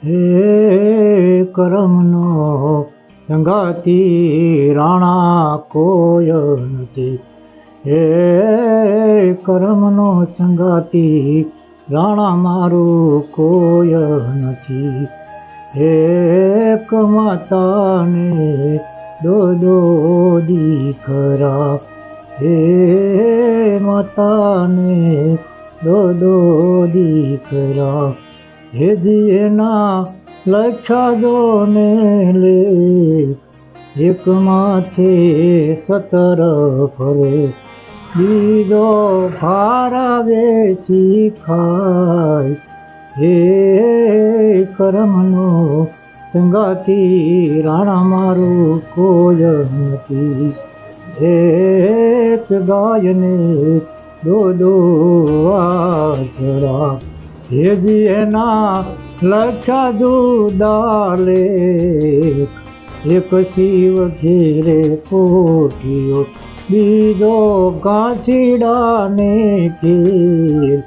હે કરમનો સંગાતી રાણા કોઈ નથી. હે કરમનો સંગાતી રાણા મારું કોઈ નથી. એક માતાને દો દીકરા, હે માતાને દો દીકરા, હે જીએના લખ્યા દો ને લે, એક માથે 17 ફરે, બીજો ભારા વેચી ખાય. હે કરમનો સંગાતી રાણા મારું કોઈ નથી. એક ગાયને દો આસરા, હેજી એના લખ્યા દુદાલે, એક શિવ ઘેરે પોટ્યો, બીજો ગાંચીડાને ઘેર.